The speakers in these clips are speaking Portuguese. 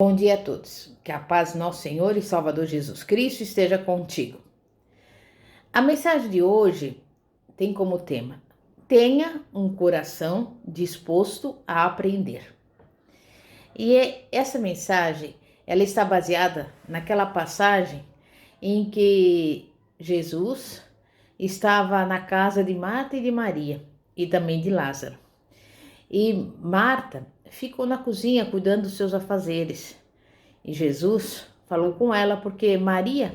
Bom dia a todos. Que a paz do nosso Senhor e Salvador Jesus Cristo esteja contigo. A mensagem de hoje tem como tema: tenha um coração disposto a aprender. E essa mensagem, ela está baseada naquela passagem em que Jesus estava na casa de Marta e de Maria e também de Lázaro. E Marta ficou na cozinha cuidando dos seus afazeres. E Jesus falou com ela porque Maria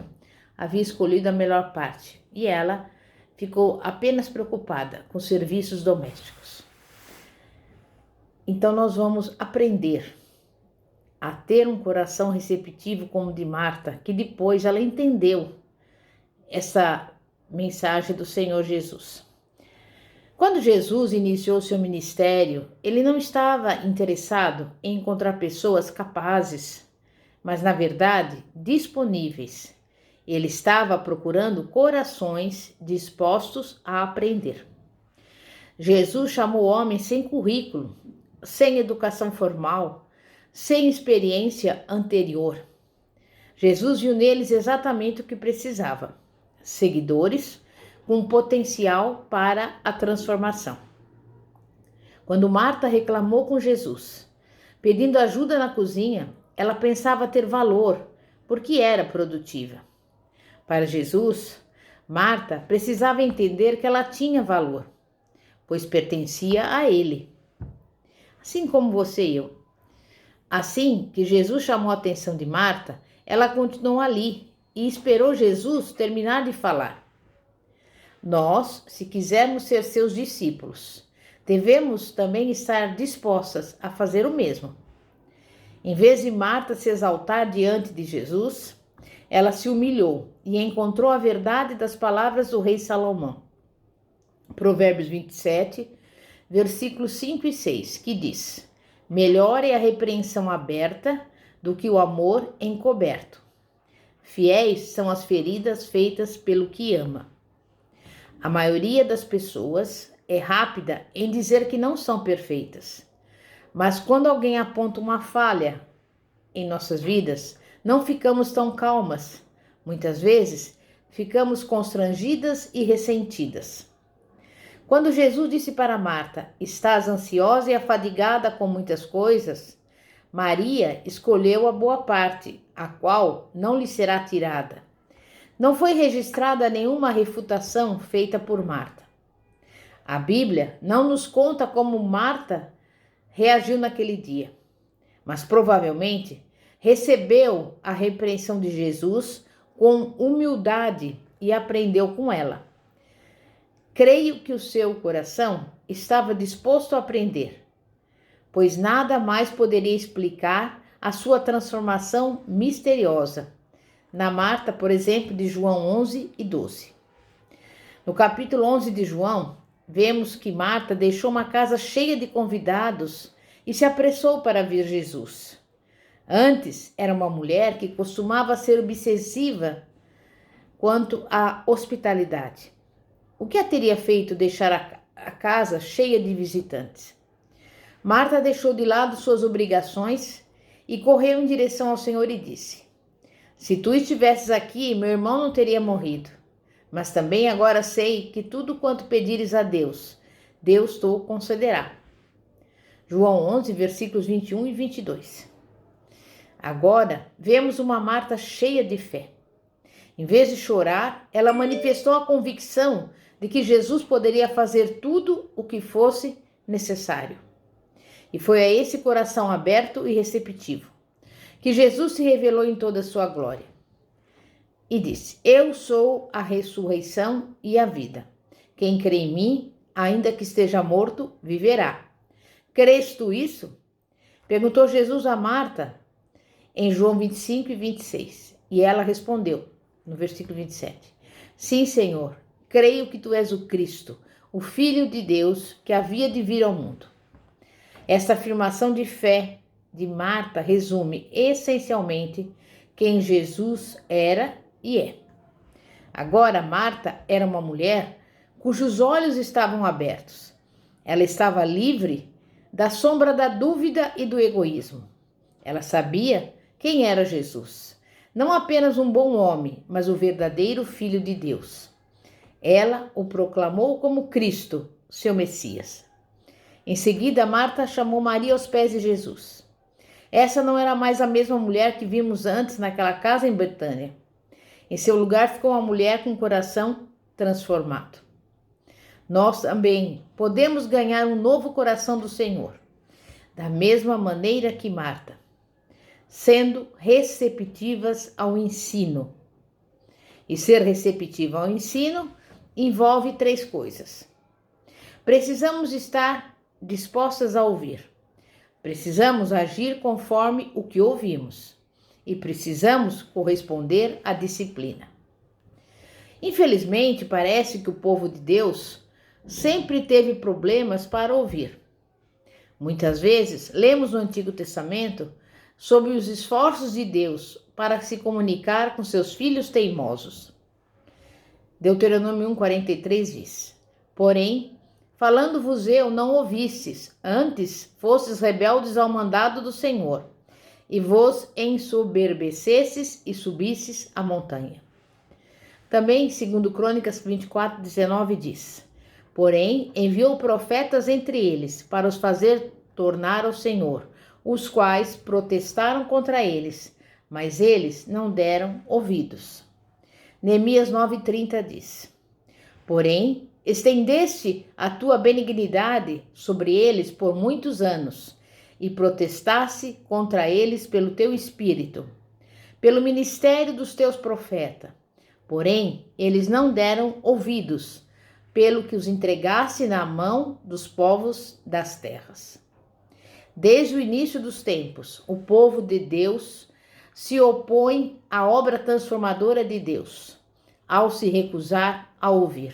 havia escolhido a melhor parte e ela ficou apenas preocupada com os serviços domésticos. Então nós vamos aprender a ter um coração receptivo como o de Marta, que depois ela entendeu essa mensagem do Senhor Jesus. Quando Jesus iniciou seu ministério, ele não estava interessado em encontrar pessoas capazes, mas na verdade disponíveis. Ele estava procurando corações dispostos a aprender. Jesus chamou homens sem currículo, sem educação formal, sem experiência anterior. Jesus viu neles exatamente o que precisava: seguidores com potencial para a transformação. Quando Marta reclamou com Jesus, pedindo ajuda na cozinha, ela pensava ter valor, porque era produtiva. Para Jesus, Marta precisava entender que ela tinha valor, pois pertencia a Ele. Assim como você e eu. Assim que Jesus chamou a atenção de Marta, ela continuou ali e esperou Jesus terminar de falar. Nós, se quisermos ser seus discípulos, devemos também estar dispostas a fazer o mesmo. Em vez de Marta se exaltar diante de Jesus, ela se humilhou e encontrou a verdade das palavras do rei Salomão. Provérbios 27, versículos 5 e 6, que diz: melhor é a repreensão aberta do que o amor encoberto. Fiéis são as feridas feitas pelo que ama. A maioria das pessoas é rápida em dizer que não são perfeitas. Mas quando alguém aponta uma falha em nossas vidas, não ficamos tão calmas. Muitas vezes, ficamos constrangidas e ressentidas. Quando Jesus disse para Marta: estás ansiosa e afadigada com muitas coisas, Maria escolheu a boa parte, a qual não lhe será tirada. Não foi registrada nenhuma refutação feita por Marta. A Bíblia não nos conta como Marta reagiu naquele dia, mas provavelmente recebeu a repreensão de Jesus com humildade e aprendeu com ela. Creio que o seu coração estava disposto a aprender, pois nada mais poderia explicar a sua transformação misteriosa. Na Marta, por exemplo, de João 11 e 12. No capítulo 11 de João, vemos que Marta deixou uma casa cheia de convidados e se apressou para ver Jesus. Antes, era uma mulher que costumava ser obsessiva quanto à hospitalidade. O que a teria feito deixar a casa cheia de visitantes? Marta deixou de lado suas obrigações e correu em direção ao Senhor e disse: se tu estivesses aqui, meu irmão não teria morrido. Mas também agora sei que tudo quanto pedires a Deus, Deus te concederá. João 11, versículos 21 e 22. Agora, vemos uma Marta cheia de fé. Em vez de chorar, ela manifestou a convicção de que Jesus poderia fazer tudo o que fosse necessário. E foi a esse coração aberto e receptivo que Jesus se revelou em toda a sua glória. E disse: eu sou a ressurreição e a vida. Quem crê em mim, ainda que esteja morto, viverá. Crês tu isso? Perguntou Jesus a Marta em João 25 e 26. E ela respondeu, no versículo 27. Sim, Senhor, creio que tu és o Cristo, o Filho de Deus que havia de vir ao mundo. Esta afirmação de fé de Marta resume essencialmente quem Jesus era e é. Agora, Marta era uma mulher cujos olhos estavam abertos. Ela estava livre da sombra da dúvida e do egoísmo. Ela sabia quem era Jesus. Não apenas um bom homem, mas o verdadeiro Filho de Deus. Ela o proclamou como Cristo, seu Messias. Em seguida, Marta chamou Maria aos pés de Jesus. Essa não era mais a mesma mulher que vimos antes naquela casa em Betânia. Em seu lugar ficou uma mulher com o coração transformado. Nós também podemos ganhar um novo coração do Senhor, da mesma maneira que Marta, sendo receptivas ao ensino. E ser receptiva ao ensino envolve 3 coisas. Precisamos estar dispostas a ouvir. Precisamos agir conforme o que ouvimos. E precisamos corresponder à disciplina. Infelizmente, parece que o povo de Deus sempre teve problemas para ouvir. Muitas vezes, lemos no Antigo Testamento sobre os esforços de Deus para se comunicar com seus filhos teimosos. Deuteronômio 1,43 diz: Porém, falando-vos eu, não ouvistes, antes fostes rebeldes ao mandado do Senhor, e vos ensoberbecesses e subisses a montanha. Também, segundo Crônicas 24:19 diz: Porém, enviou profetas entre eles, para os fazer tornar ao Senhor, os quais protestaram contra eles, mas eles não deram ouvidos. Neemias 9:30 diz: Porém, estendeste a tua benignidade sobre eles por muitos anos, e protestaste contra eles pelo teu espírito, pelo ministério dos teus profetas. Porém, eles não deram ouvidos, pelo que os entregaste na mão dos povos das terras. Desde o início dos tempos, o povo de Deus se opõe à obra transformadora de Deus, ao se recusar a ouvir.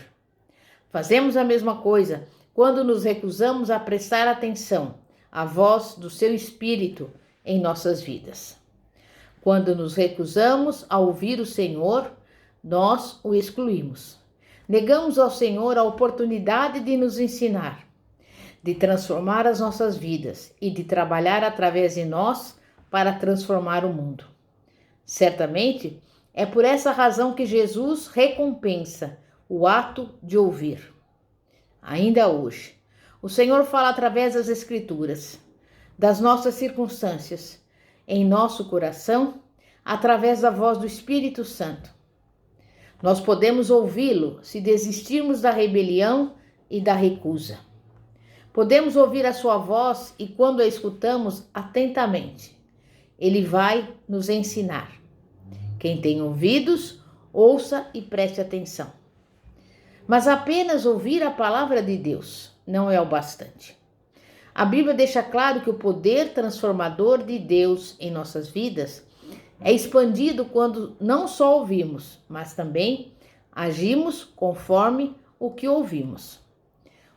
Fazemos a mesma coisa quando nos recusamos a prestar atenção à voz do seu Espírito em nossas vidas. Quando nos recusamos a ouvir o Senhor, nós o excluímos. Negamos ao Senhor a oportunidade de nos ensinar, de transformar as nossas vidas e de trabalhar através de nós para transformar o mundo. Certamente, é por essa razão que Jesus recompensa o ato de ouvir. Ainda hoje, o Senhor fala através das Escrituras, das nossas circunstâncias, em nosso coração, através da voz do Espírito Santo. Nós podemos ouvi-lo se desistirmos da rebelião e da recusa. Podemos ouvir a sua voz e, quando a escutamos atentamente, ele vai nos ensinar. Quem tem ouvidos, ouça e preste atenção. Mas apenas ouvir a palavra de Deus não é o bastante. A Bíblia deixa claro que o poder transformador de Deus em nossas vidas é expandido quando não só ouvimos, mas também agimos conforme o que ouvimos.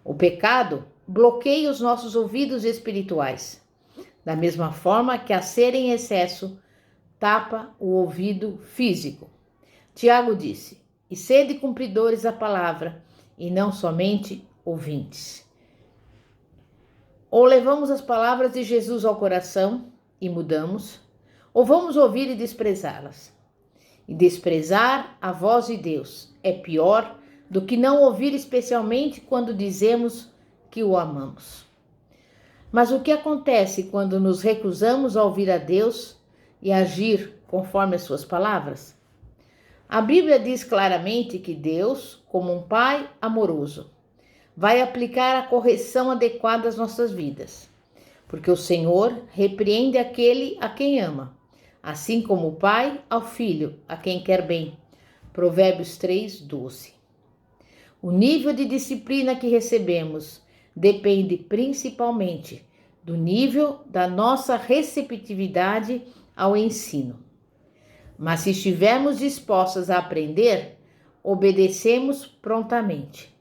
O pecado bloqueia os nossos ouvidos espirituais, da mesma forma que a cera em excesso tapa o ouvido físico. Tiago disse: E sede cumpridores da palavra, e não somente ouvintes. Ou levamos as palavras de Jesus ao coração e mudamos, ou vamos ouvir e desprezá-las. E desprezar a voz de Deus é pior do que não ouvir, especialmente quando dizemos que o amamos. Mas o que acontece quando nos recusamos a ouvir a Deus e agir conforme as suas palavras? A Bíblia diz claramente que Deus, como um pai amoroso, vai aplicar a correção adequada às nossas vidas, porque o Senhor repreende aquele a quem ama, assim como o pai ao filho, a quem quer bem. Provérbios 3:12. O nível de disciplina que recebemos depende principalmente do nível da nossa receptividade ao ensino. Mas se estivermos dispostas a aprender, obedecemos prontamente.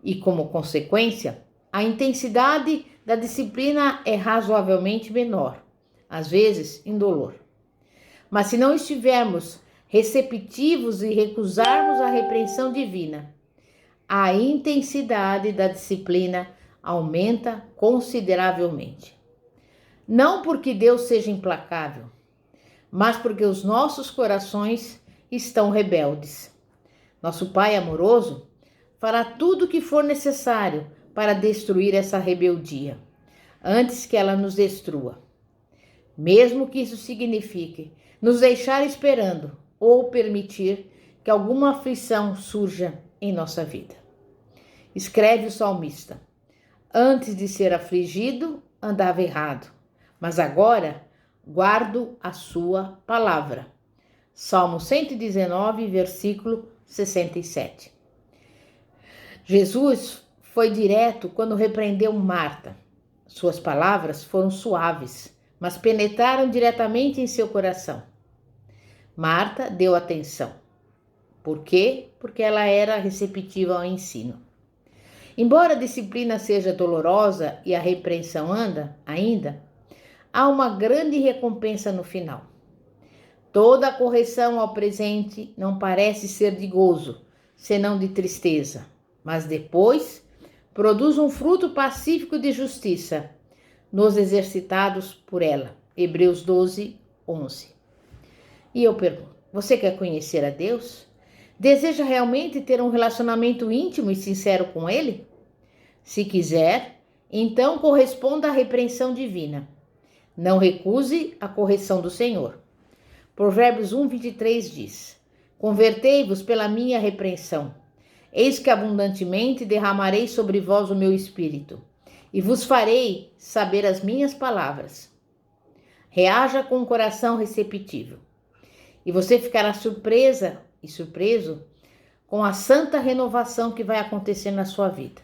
E como consequência, a intensidade da disciplina é razoavelmente menor, às vezes indolor. Mas se não estivermos receptivos e recusarmos a repreensão divina, a intensidade da disciplina aumenta consideravelmente. Não porque Deus seja implacável, mas porque os nossos corações estão rebeldes. Nosso Pai amoroso fará tudo o que for necessário para destruir essa rebeldia, antes que ela nos destrua. Mesmo que isso signifique nos deixar esperando ou permitir que alguma aflição surja em nossa vida. Escreve o salmista: antes de ser afligido, andava errado, mas agora guardo a sua palavra. Salmo 119, versículo 67. Jesus foi direto quando repreendeu Marta. Suas palavras foram suaves, mas penetraram diretamente em seu coração. Marta deu atenção. Por quê? Porque ela era receptiva ao ensino. Embora a disciplina seja dolorosa e a repreensão ainda, há uma grande recompensa no final. Toda a correção ao presente não parece ser de gozo, senão de tristeza, mas depois produz um fruto pacífico de justiça nos exercitados por ela. Hebreus 12, 11. E eu pergunto, você quer conhecer a Deus? Deseja realmente ter um relacionamento íntimo e sincero com Ele? Se quiser, então corresponda à repreensão divina. Não recuse a correção do Senhor. Provérbios 1, 23 diz: convertei-vos pela minha repreensão. Eis que abundantemente derramarei sobre vós o meu espírito, e vos farei saber as minhas palavras. Reaja com o coração receptivo, e você ficará surpresa e surpreso com a santa renovação que vai acontecer na sua vida.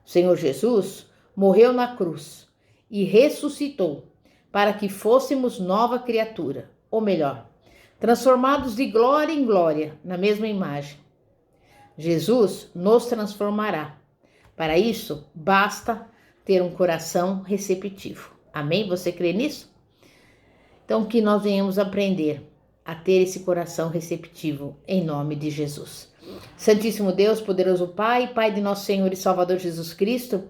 O Senhor Jesus morreu na cruz e ressuscitou para que fôssemos nova criatura, ou melhor, transformados de glória em glória na mesma imagem. Jesus nos transformará. Para isso, basta ter um coração receptivo. Amém? Você crê nisso? Então, que nós venhamos aprender a ter esse coração receptivo em nome de Jesus. Santíssimo Deus, poderoso Pai, Pai de nosso Senhor e Salvador Jesus Cristo,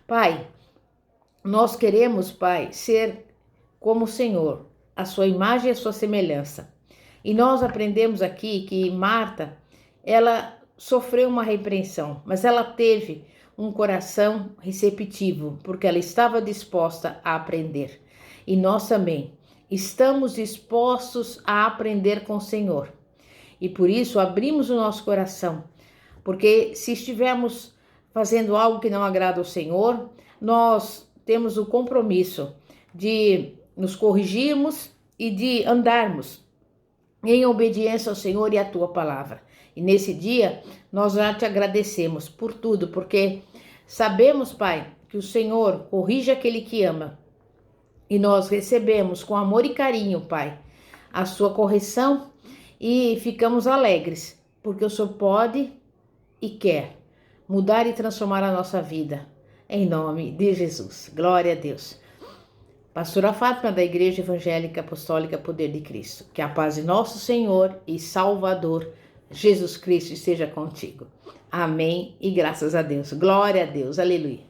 Pai, nós queremos, Pai, ser como o Senhor, a sua imagem e a sua semelhança. E nós aprendemos aqui que Marta, ela sofreu uma repreensão, mas ela teve um coração receptivo, porque ela estava disposta a aprender. E nós também estamos dispostos a aprender com o Senhor. E por isso abrimos o nosso coração, porque se estivermos fazendo algo que não agrada ao Senhor, nós temos o compromisso de nos corrigirmos e de andarmos em obediência ao Senhor e à tua palavra. E nesse dia, nós já te agradecemos por tudo, porque sabemos, Pai, que o Senhor corrige aquele que ama. E nós recebemos com amor e carinho, Pai, a sua correção e ficamos alegres, porque o Senhor pode e quer mudar e transformar a nossa vida. Em nome de Jesus. Glória a Deus. Pastora Fátima, da Igreja Evangélica Apostólica Poder de Cristo. Que a paz de nosso Senhor e Salvador Jesus Cristo esteja contigo. Amém e graças a Deus. Glória a Deus. Aleluia.